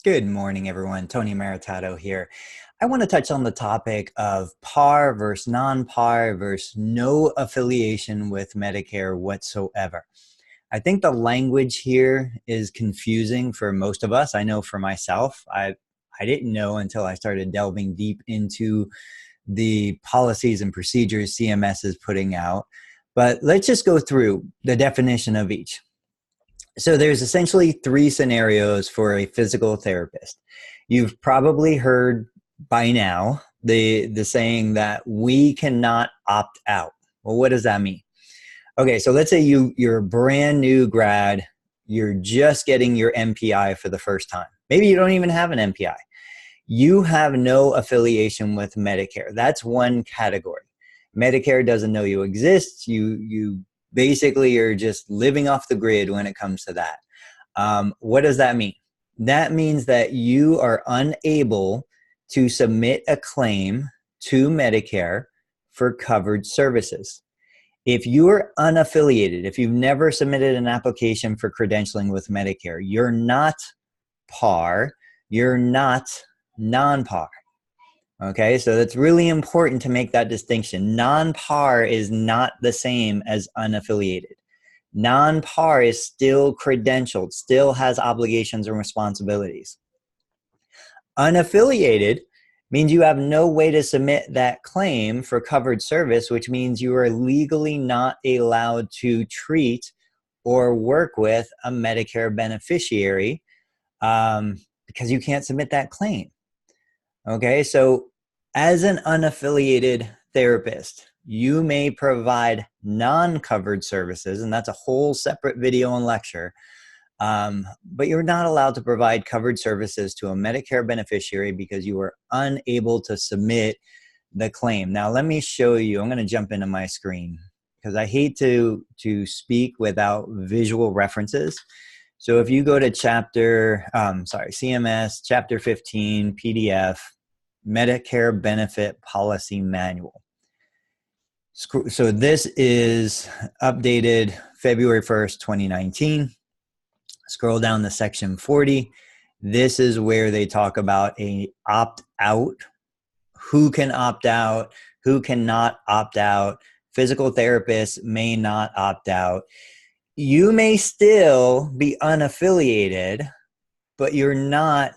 Good morning, everyone. Tony Maritato here. I want to touch on the topic of par versus non-par versus no affiliation with Medicare whatsoever. I think the language here is confusing for most of us. I know for myself, I didn't know until I started delving deep into the policies and procedures CMS is putting out. But let's just go through the definition of each. So there's essentially three scenarios for a physical therapist. You've probably heard by now the saying that we cannot opt out. Well, what does that mean? Okay, so let's say you're a brand new grad, you're just getting your MPI for the first time. Maybe you don't even have an MPI. You have no affiliation with Medicare. That's one category. Medicare doesn't know you exist. You basically are just living off the grid when it comes to that. What does that mean? That means that you are unable to submit a claim to Medicare for covered services. If you are unaffiliated, if you've never submitted an application for credentialing with Medicare, you're not par, you're not non-par. Okay, so that's really important to make that distinction. Non-par is not the same as unaffiliated. Non-par is still credentialed, still has obligations and responsibilities. Unaffiliated means you have no way to submit that claim for covered service, which means you are legally not allowed to treat or work with a Medicare beneficiary because you can't submit that claim. Okay, so as an unaffiliated therapist, you may provide non-covered services, and that's a whole separate video and lecture, but you're not allowed to provide covered services to a Medicare beneficiary because you are unable to submit the claim. Now, let me show you. I'm going to jump into my screen because I hate to speak without visual references. So if you go to CMS, Chapter 15, PDF, Medicare Benefit Policy Manual. So this is updated February 1st, 2019. Scroll down to section 40. This is where they talk about a opt-out. Who can opt out? Who cannot opt out? Physical therapists may not opt out. You may still be unaffiliated, but you're not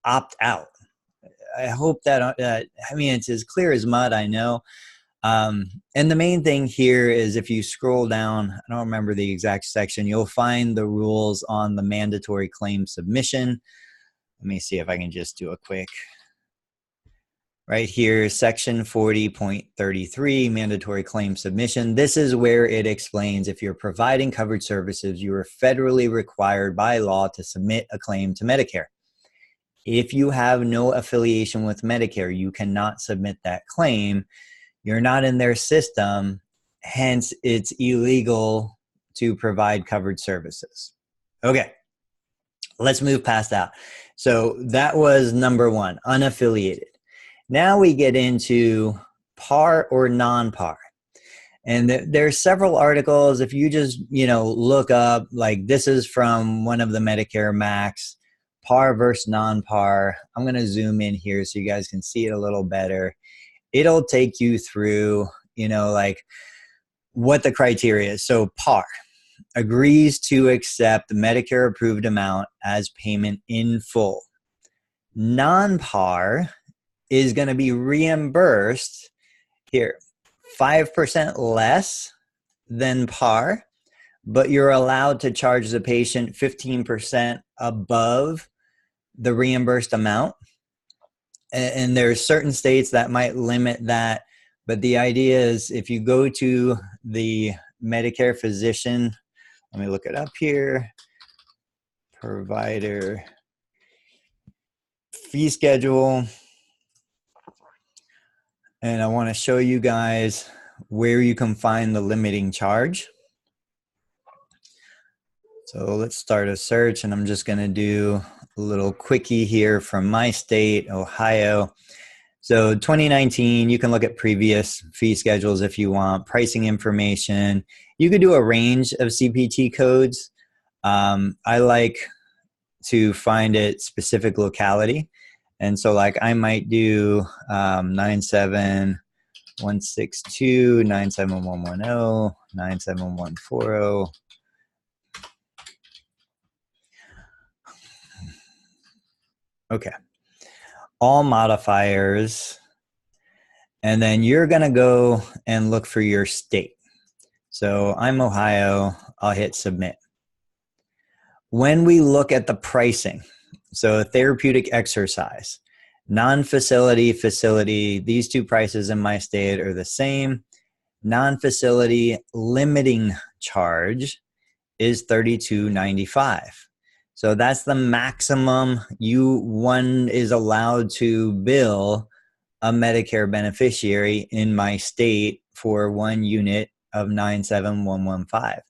opt out. I hope that, I mean, it's as clear as mud, I know. And the main thing here is if you scroll down, I don't remember the exact section, you'll find the rules on the mandatory claim submission. Let me see if I can just do a quick. Right here, section 40.33, mandatory claim submission. This is where it explains if you're providing covered services, you are federally required by law to submit a claim to Medicare. If you have no affiliation with Medicare, you cannot submit that claim. You're not in their system, hence it's illegal to provide covered services. Okay, let's move past that. So that was number one, unaffiliated. Now we get into par or non-par. And there's several articles. If you just, look up, like this is from one of the Medicare Max, par versus non-par. I'm going to zoom in here so you guys can see it a little better. It'll take you through, like what the criteria is. So par, agrees to accept the Medicare-approved amount as payment in full. Non-par is going to be reimbursed here 5% less than par, but you're allowed to charge the patient 15% above the reimbursed amount. And there's certain states that might limit that, but the idea is if you go to the Medicare physician, let me look it up here, provider fee schedule, and I want to show you guys where you can find the limiting charge. So let's start a search, and I'm just going to do a little quickie here from my state, Ohio. So 2019, you can look at previous fee schedules if you want, pricing information. You could do a range of CPT codes. I like to find its specific locality. And so like I might do 97162, 97110, 97140. Okay. All modifiers. And then you're going to go and look for your state. So I'm Ohio. I'll hit submit. When we look at the pricing, so therapeutic exercise, non-facility, facility, these two prices in my state are the same. Non-facility limiting charge is $32.95. So that's the maximum one is allowed to bill a Medicare beneficiary in my state for 1 unit of 97115.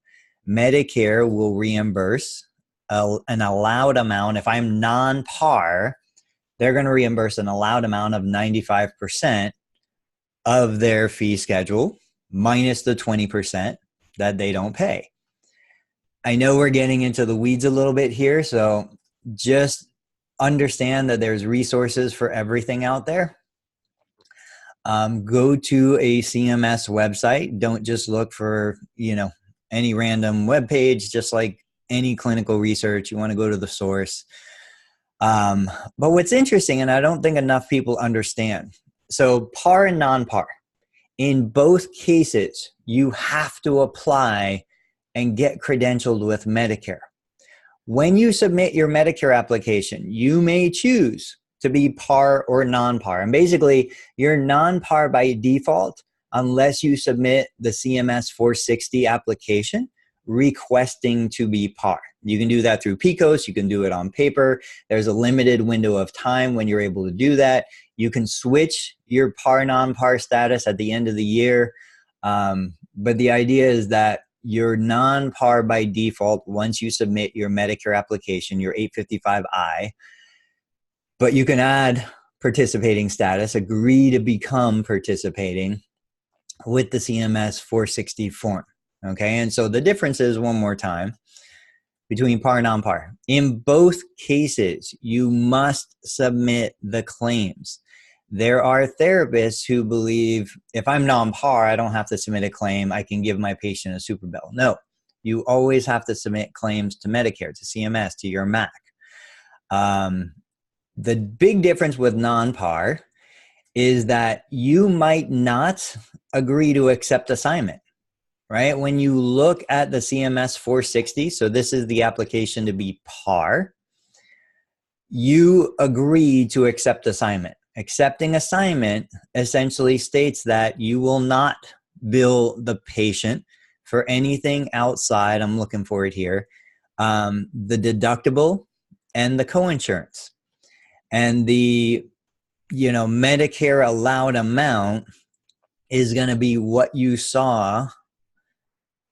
Medicare will reimburse an allowed amount. If I'm non-par, they're going to reimburse an allowed amount of 95% of their fee schedule minus the 20% that they don't pay. I know we're getting into the weeds a little bit here, so just understand that there's resources for everything out there. Go to a CMS website. Don't just look for, any random web page, just like any clinical research. You want to go to the source. But what's interesting, and I don't think enough people understand, so par and non-par, in both cases, you have to apply and get credentialed with Medicare. When you submit your Medicare application, you may choose to be par or non-par. And basically, you're non-par by default unless you submit the CMS 460 application requesting to be par. You can do that through PCOS. You can do it on paper. There's a limited window of time when you're able to do that. You can switch your par, non-par status at the end of the year. But the idea is that you're non-par by default once you submit your Medicare application, your 855I. But you can add participating status, agree to become participating with the CMS 460 form. Okay, and so the difference is, one more time, between par and non-par. In both cases, you must submit the claims. There are therapists who believe if I'm non-par, I don't have to submit a claim. I can give my patient a super bill. No, you always have to submit claims to Medicare, to CMS, to your MAC. The big difference with non-par is that you might not agree to accept assignment, right? When you look at the CMS 460, so this is the application to be par, you agree to accept assignment. Accepting assignment essentially states that you will not bill the patient for anything outside, I'm looking for it here, the deductible and the coinsurance. And the, Medicare allowed amount is going to be what you saw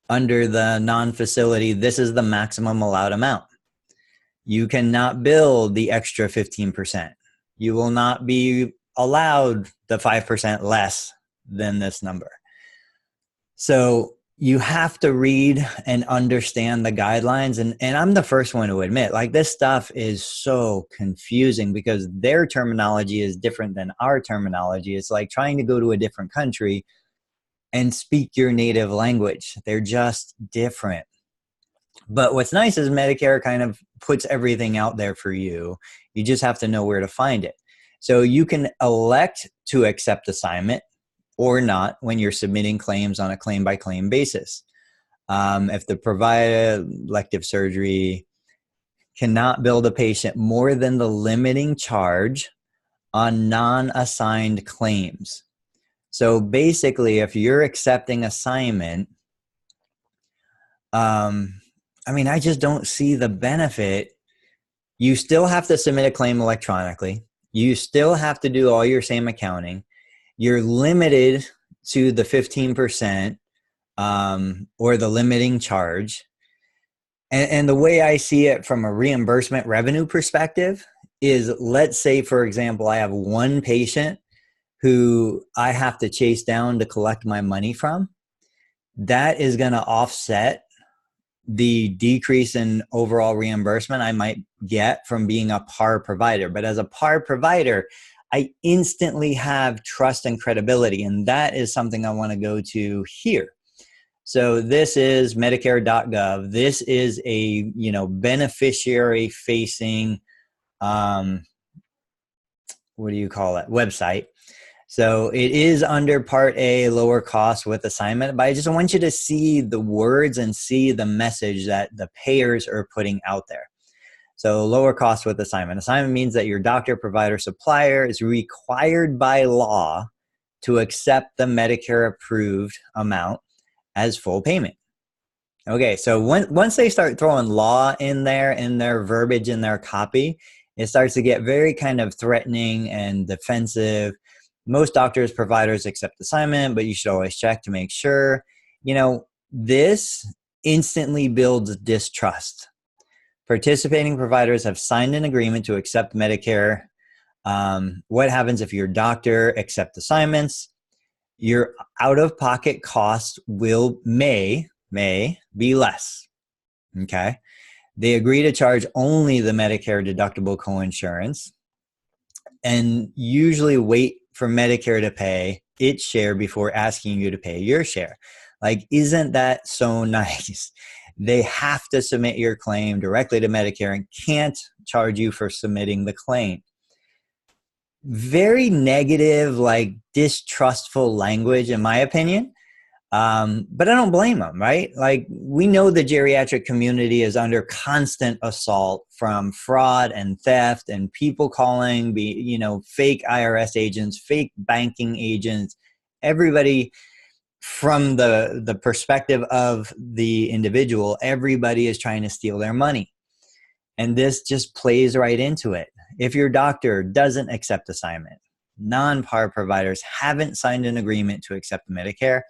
under the non-facility. This is the maximum allowed amount. You cannot bill the extra 15%. You will not be allowed the 5% less than this number. So you have to read and understand the guidelines. And I'm the first one to admit, like, this stuff is so confusing because their terminology is different than our terminology. It's like trying to go to a different country and speak your native language. They're just different. But what's nice is Medicare kind of puts everything out there for you. You just have to know where to find it. So you can elect to accept assignment or not when you're submitting claims on a claim-by-claim basis. If the provider elective surgery cannot bill the patient more than the limiting charge on non-assigned claims. So basically, if you're accepting assignment, I just don't see the benefit. You still have to submit a claim electronically. You still have to do all your same accounting. You're limited to the 15% or the limiting charge. And the way I see it from a reimbursement revenue perspective is, let's say, for example, I have one patient who I have to chase down to collect my money from. That is going to offset the decrease in overall reimbursement I might get from being a par provider. But as a par provider, I instantly have trust and credibility, and that is something I want to go to here. So this is Medicare.gov. This is a beneficiary facing what do you call it, website. So it is under Part A, lower cost with assignment, but I just want you to see the words and see the message that the payers are putting out there. So lower cost with assignment. Assignment means that your doctor, provider, supplier is required by law to accept the Medicare-approved amount as full payment. Okay, so once they start throwing law in their verbiage, in their copy, it starts to get very kind of threatening and defensive. Most doctors, providers accept assignment, but you should always check to make sure. This instantly builds distrust. Participating providers have signed an agreement to accept Medicare. What happens if your doctor accepts assignments? Your out-of-pocket costs may be less. Okay. They agree to charge only the Medicare deductible coinsurance and usually wait for Medicare to pay its share before asking you to pay your share. Like, isn't that so nice? They have to submit your claim directly to Medicare and can't charge you for submitting the claim. Very negative, like distrustful language, in my opinion. But I don't blame them, right? Like, we know the geriatric community is under constant assault from fraud and theft and people calling, fake IRS agents, fake banking agents, everybody. From the perspective of the individual, everybody is trying to steal their money. And this just plays right into it. If your doctor doesn't accept assignment, non-par providers haven't signed an agreement to accept Medicare,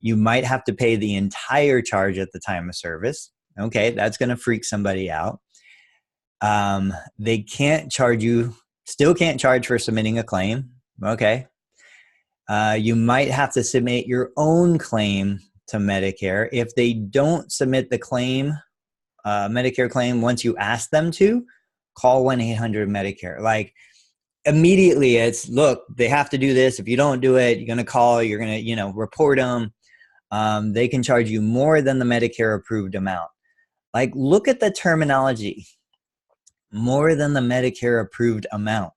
you might have to pay the entire charge at the time of service. Okay, that's going to freak somebody out. They can't charge you, still can't charge for submitting a claim. Okay. You might have to submit your own claim to Medicare. If they don't submit the claim, Medicare claim, once you ask them to, call 1-800-Medicare. Like, immediately it's, look, they have to do this. If you don't do it, you're going to call, you're going to, report them. They can charge you more than the Medicare approved amount. Like, look at the terminology, more than the Medicare approved amount.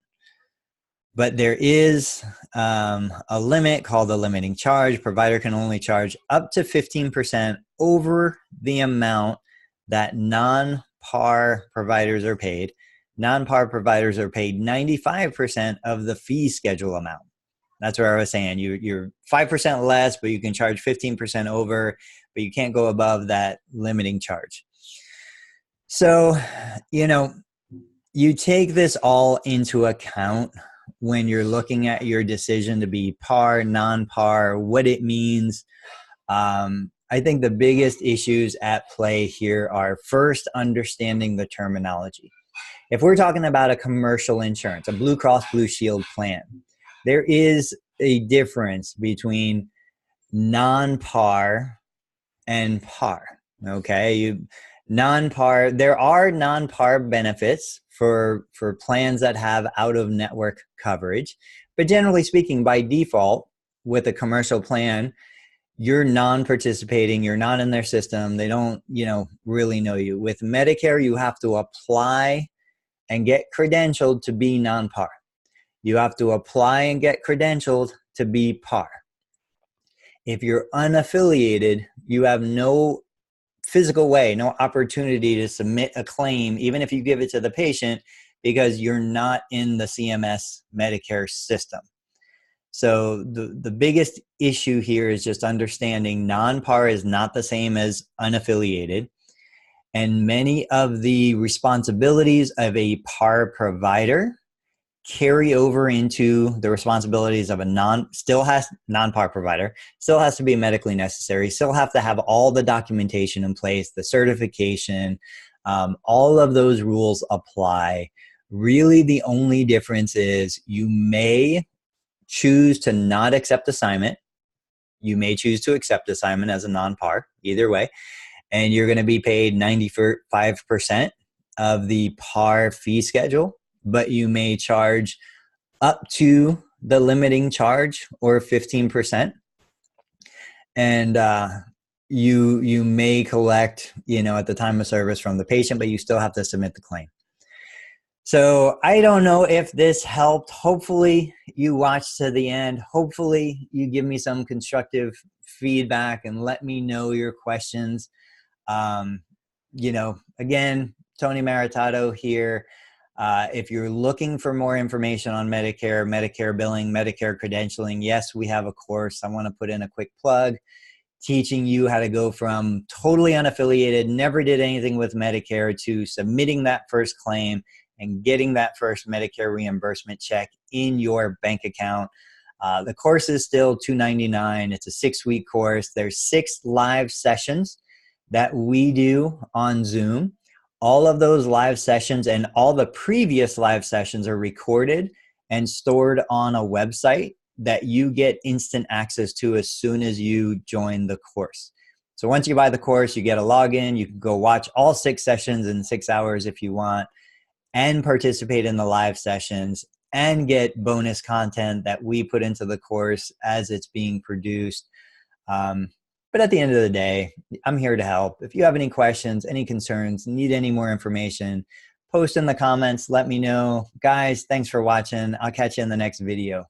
But there is a limit called the limiting charge. Provider can only charge up to 15% over the amount that non-par providers are paid. Non-par providers are paid 95% of the fee schedule amount. That's what I was saying. You're 5% less, but you can charge 15% over, but you can't go above that limiting charge. So, you take this all into account when you're looking at your decision to be par, non-par, what it means. I think the biggest issues at play here are, first, understanding the terminology. If we're talking about a commercial insurance, a Blue Cross Blue Shield plan, there is a difference between non-par and par. Okay, non-par. There are non-par benefits for plans that have out-of-network coverage, but generally speaking, by default, with a commercial plan, you're non-participating, you're not in their system, they don't, really know you. With Medicare, you have to apply and get credentialed to be non-par. You have to apply and get credentialed to be par. If you're unaffiliated, you have no physical way, no opportunity to submit a claim, even if you give it to the patient, because you're not in the CMS Medicare system. So the biggest issue here is just understanding non-par is not the same as unaffiliated. And many of the responsibilities of a par provider carry over into the responsibilities of a non-par provider, still has to be medically necessary, still have to have all the documentation in place, the certification, all of those rules apply. Really, the only difference is you may choose to not accept assignment. You may choose to accept assignment as a non-par, either way. and you're going to be paid 95% of the par fee schedule, but you may charge up to the limiting charge or 15%. And you may collect, at the time of service from the patient, but you still have to submit the claim. So I don't know if this helped. Hopefully you watched to the end. Hopefully you give me some constructive feedback and let me know your questions. Again, Tony Maritato here. If you're looking for more information on Medicare, Medicare billing, Medicare credentialing, yes, we have a course. I want to put in a quick plug teaching you how to go from totally unaffiliated, never did anything with Medicare, to submitting that first claim and getting that first Medicare reimbursement check in your bank account. The course is still $299. It's a 6-week course. There's 6 live sessions that we do on Zoom. All of those live sessions and all the previous live sessions are recorded and stored on a website that you get instant access to as soon as you join the course. So once you buy the course, you get a login. You can go watch all 6 sessions in 6 hours if you want, and participate in the live sessions and get bonus content that we put into the course as it's being produced. But at the end of the day, I'm here to help. If you have any questions, any concerns, need any more information, post in the comments, let me know. Guys, thanks for watching. I'll catch you in the next video.